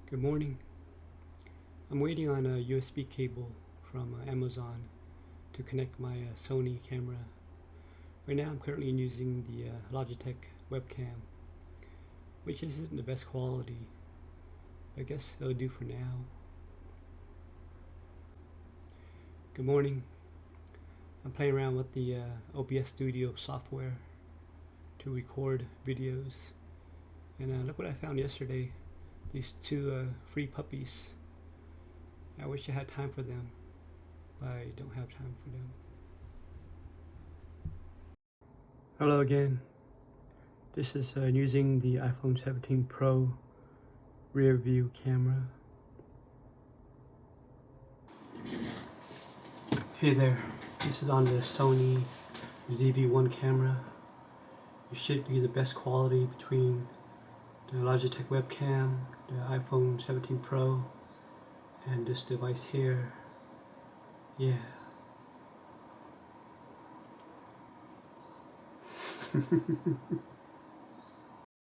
Good morning. I'm waiting on a USB cable from Amazon to connect my Sony camera. Right now I'm currently using the Logitech Webcam, which isn't the best quality, but I guess it'll do for now. Good morning. I'm playing around with the OBS Studio software to record videos, and look what I found yesterday. These two free puppies. I wish I had time for them, but I don't have time for them. Hello again. This is using the iPhone 17 Pro rear view camera. Hey there, this is on the Sony ZV-1 camera. It should be the best quality between the Logitech Webcam, the iPhone 17 Pro, and this device here. Yeah.